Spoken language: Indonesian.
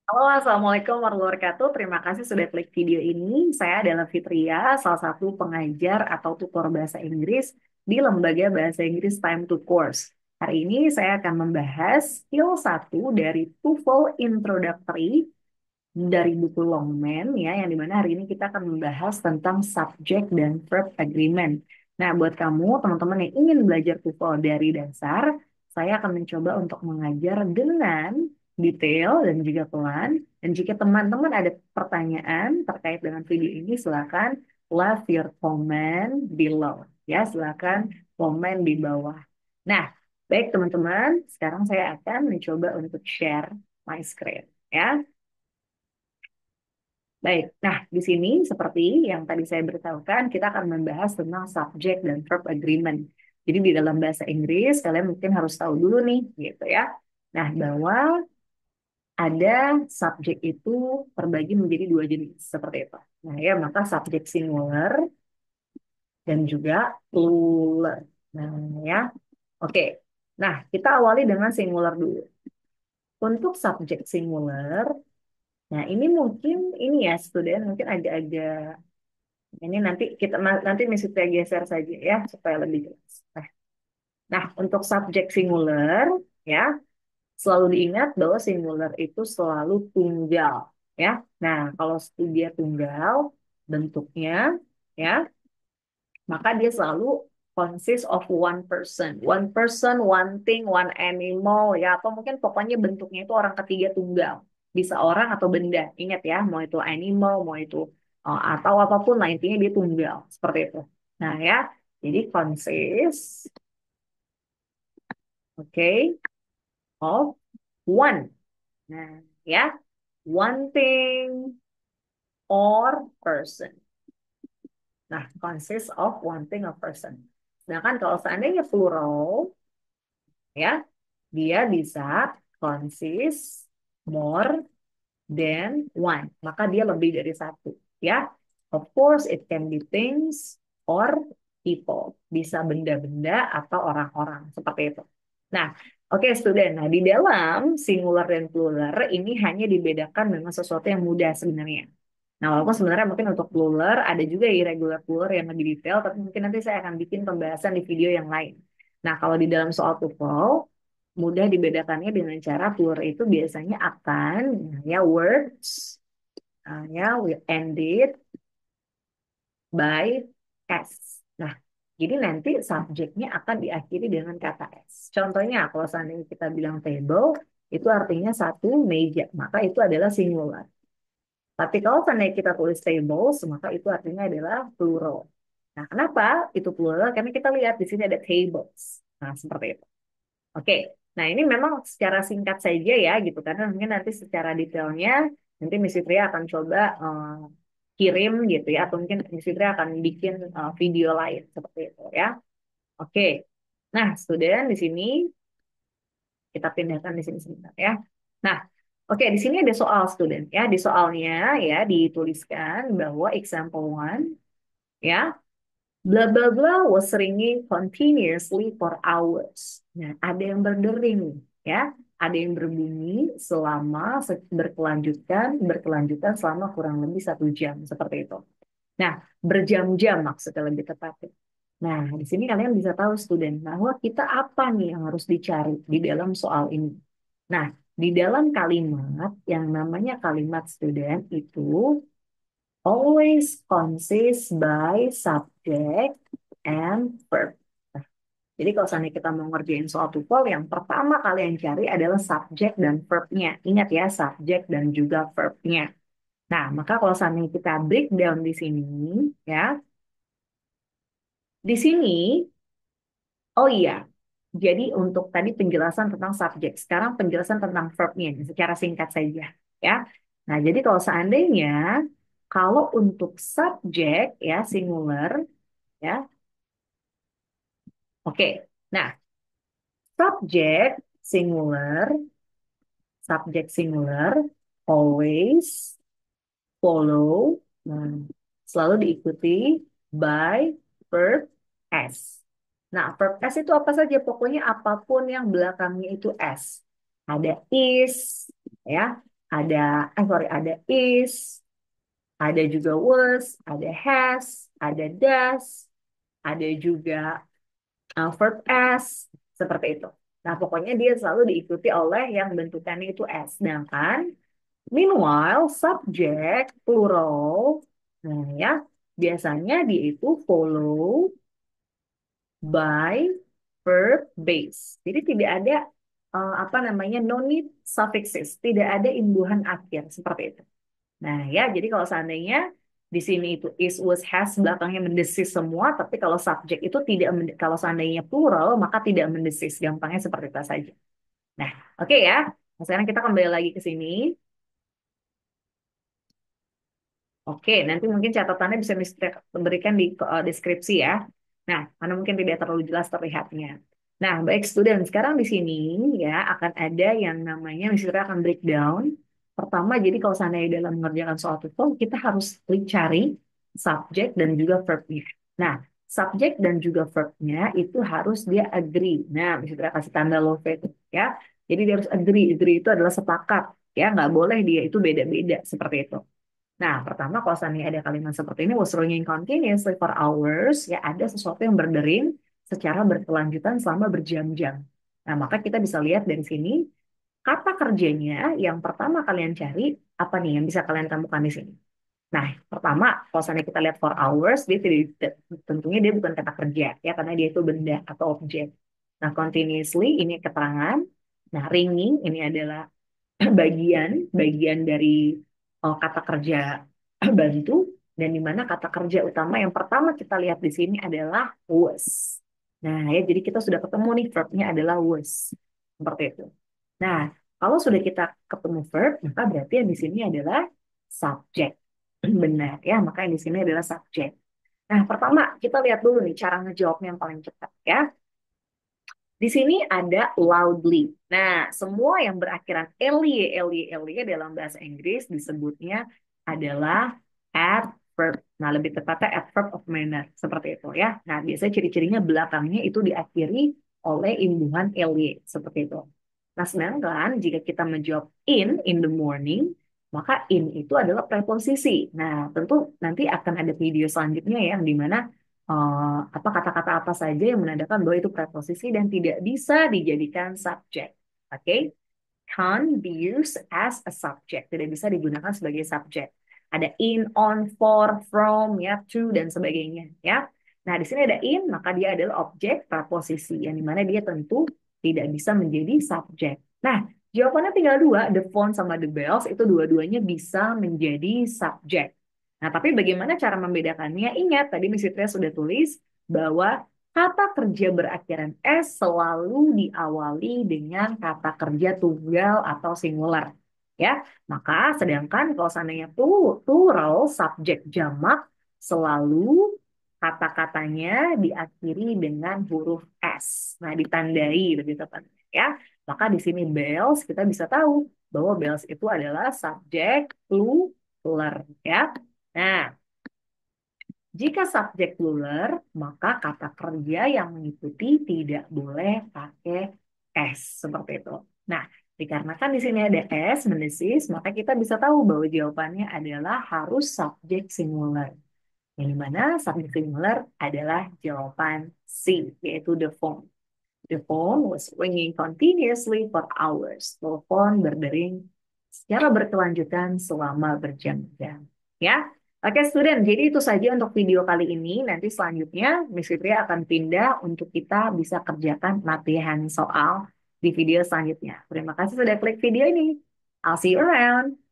Halo, Assalamualaikum warahmatullahi wabarakatuh. Terima kasih sudah klik video ini. Saya adalah Fitria, salah satu pengajar atau tutor bahasa Inggris di Lembaga Bahasa Inggris Time to Course. Hari ini saya akan membahas skill satu dari TOEFL Introductory dari buku Longman ya, yang dimana hari ini kita akan membahas tentang subject dan verb agreement. Nah, buat kamu teman-teman yang ingin belajar TOEFL dari dasar, saya akan mencoba untuk mengajar dengan detail dan juga pelan. Dan jika teman-teman ada pertanyaan terkait dengan video ini, silakan leave your comment below. Ya, silakan komen di bawah. Nah, baik teman-teman, sekarang saya akan mencoba untuk share my screen. Ya. Baik, nah di sini seperti yang tadi saya beritahukan, kita akan membahas tentang subject dan verb agreement. Jadi di dalam bahasa Inggris, kalian mungkin harus tahu dulu nih, gitu ya. Nah, bahwa ada subjek itu terbagi menjadi dua jenis, seperti itu. Nah ya, maka subjek singular dan juga plural. Nah ya, oke. Nah, kita awali dengan singular dulu. Untuk subjek singular, nah ini mungkin, ini ya, student, mungkin agak-agak. Ini nanti Miss Fitria geser saja ya supaya lebih jelas. Nah, untuk subjek singular ya selalu diingat bahwa singular itu selalu tunggal ya. Nah, kalau dia tunggal bentuknya ya, maka dia selalu consist of one person, one thing, one animal ya, atau mungkin pokoknya bentuknya itu orang ketiga tunggal. Bisa orang atau benda. Ingat ya, mau itu animal, mau itu atau apapun lah intinya dia tunggal seperti itu. Nah ya, jadi consist, okay, of one. Nah ya, one thing or person. Nah, consist of one thing or person. Sedangkan kalau seandainya plural, ya dia bisa consist more than one, maka dia lebih dari satu ya. Of course it can be things or people, bisa benda-benda atau orang-orang seperti itu. Nah, oke, student, nah di dalam singular dan plural ini hanya dibedakan dengan sesuatu yang mudah sebenarnya. Nah, walaupun sebenarnya mungkin untuk plural ada juga irregular plural yang lebih detail, tapi mungkin nanti saya akan bikin pembahasan di video yang lain. Nah, kalau di dalam soal TOEFL, mudah dibedakannya dengan cara plural itu biasanya akan ya words ya will ended by s. Nah, jadi nanti subjeknya akan diakhiri dengan kata s. Contohnya, kalau seandainya kita bilang table, itu artinya satu meja, maka itu adalah singular. Tapi kalau seandainya kita tulis tables, maka itu artinya adalah plural. Nah, kenapa itu plural? Karena kita lihat di sini ada tables. Nah, seperti itu. Oke, nah ini memang secara singkat saja ya gitu, karena mungkin nanti secara detailnya nanti Miss Fitria akan coba kirim gitu ya, atau mungkin Miss Fitria akan bikin video lain seperti itu ya. Oke, nah student di sini kita pindahkan di sini sebentar ya. Nah, oke di sini ada soal student ya, di soalnya ya dituliskan bahwa example one ya. Blah blah blah was ringing continuously for hours. Nah, ada yang berdering, ya, ada yang berbunyi selama berkelanjutan selama kurang lebih 1 jam seperti itu. Nah, berjam-jam maksudnya lebih tepatnya. Nah, di sini kalian bisa tahu student bahwa kita apa nih yang harus dicari di dalam soal ini. Nah, di dalam kalimat yang namanya kalimat student itu always consists by subject and verb. Nah, jadi kalau seandainya kita mau ngerjain soal TOEFL, yang pertama kalian cari adalah subject dan verbnya. Ingat ya, subject dan juga verbnya. Nah, maka kalau seandainya kita breakdown di sini, ya, di sini, oh iya, jadi untuk tadi penjelasan tentang subjek, sekarang penjelasan tentang verbnya secara singkat saja, ya. Nah, jadi kalau seandainya, kalau untuk subjek ya singular, ya, oke. Nah, subjek singular, subjek singular, always follow, nah, selalu diikuti by verb s. Nah, verb s itu apa saja? Pokoknya apapun yang belakangnya itu s. Ada is, ya. ada, ada is, ada juga was, ada has, ada does, ada juga verb as, seperti itu. Nah, pokoknya dia selalu diikuti oleh yang bentukannya itu s. Sedangkan meanwhile, subject plural, nah ya, biasanya dia itu follow by verb base. Jadi tidak ada apa namanya no need suffixes, tidak ada imbuhan akhir seperti itu. Nah ya, jadi kalau seandainya di sini itu is, was, has belakangnya mendesis semua, tapi kalau subjek itu tidak kalau seandainya plural maka tidak mendesis, gampangnya seperti itu saja. Nah, oke ya. Nah, sekarang kita kembali lagi ke sini. Oke, nanti mungkin catatannya bisa berikan di deskripsi ya. Nah, karena mungkin tidak terlalu jelas terlihatnya. Nah, baik student, sekarang di sini ya akan ada yang namanya misalnya akan breakdown. Pertama, jadi kalau seandainya dalam mengerjakan soal tutorial, kita harus cari subjek dan juga verbnya. Nah, subjek dan juga verbnya itu harus dia agree. Nah, misalnya kasih tanda love itu ya. Jadi dia harus agree. Agree itu adalah sepakat ya, nggak boleh dia itu beda-beda seperti itu. Nah, pertama kalau seandainya ada kalimat seperti ini, was ringing continuously for hours, ya ada sesuatu yang berdering secara berkelanjutan selama berjam-jam. Nah, maka kita bisa lihat dari sini, kata kerjanya yang pertama kalian cari, apa nih yang bisa kalian temukan di sini? Nah, pertama, kalau seandainya kita lihat for hours, dia tidak, tentunya dia bukan kata kerja, ya, karena dia itu benda atau objek. Nah, continuously, ini keterangan. Nah, ringing, ini adalah bagian bagian dari kata kerja bantu dan di mana kata kerja utama yang pertama kita lihat di sini adalah was. Nah, ya jadi kita sudah ketemu nih verbnya adalah was. Seperti itu. Nah, kalau sudah kita ketemu verb, maka berarti yang di sini adalah subjek. Benar ya, maka yang di sini adalah subjek. Nah, pertama kita lihat dulu nih cara ngejawabnya yang paling cepat ya. Di sini ada loudly. Nah, semua yang berakhiran ly dalam bahasa Inggris disebutnya adalah adverb. Nah, lebih tepatnya adverb of manner. Seperti itu ya. Nah, biasanya ciri-cirinya belakangnya itu diakhiri oleh imbuhan ly. Seperti itu. Nah, sedangkan jika kita menjawab in the morning, maka in itu adalah preposisi. Nah, tentu nanti akan ada video selanjutnya ya, di mana apa kata-kata apa saja yang menandakan bahwa itu preposisi dan tidak bisa dijadikan subjek. Oke, okay? Can't be used as a subject, tidak bisa digunakan sebagai subjek. Ada in, on, for, from, ya, to dan sebagainya, ya. Nah, di sini ada in, maka dia adalah objek preposisi yang dimana dia tentu tidak bisa menjadi subjek. Nah, jawabannya tinggal dua, the phone sama the bells itu dua-duanya bisa menjadi subjek. Nah, tapi bagaimana cara membedakannya? Ingat, tadi Miss Fitria sudah tulis bahwa kata kerja berakhiran S selalu diawali dengan kata kerja tunggal atau singular. Ya, maka sedangkan kalau seandainya plural, subjek jamak, selalu kata-katanya diakhiri dengan huruf S. Nah, ditandai lebih tepatnya ya. Maka di sini bells kita bisa tahu bahwa bells itu adalah subjek plural ya. Nah, jika subjek plural, maka kata kerja yang mengikuti tidak boleh pakai S seperti itu. Nah, dikarenakan di sini ada S mendesis, maka kita bisa tahu bahwa jawabannya adalah harus subjek singular. Yang mana subjek singular adalah jawaban C, yaitu the phone. The phone was ringing continuously for hours. Telepon berdering secara berkelanjutan selama berjam-jam. Ya, oke student. Jadi itu saja untuk video kali ini. Nanti selanjutnya Miss Fitria akan pindah untuk kita bisa kerjakan latihan soal di video selanjutnya. Terima kasih sudah klik video ini. I'll see you around.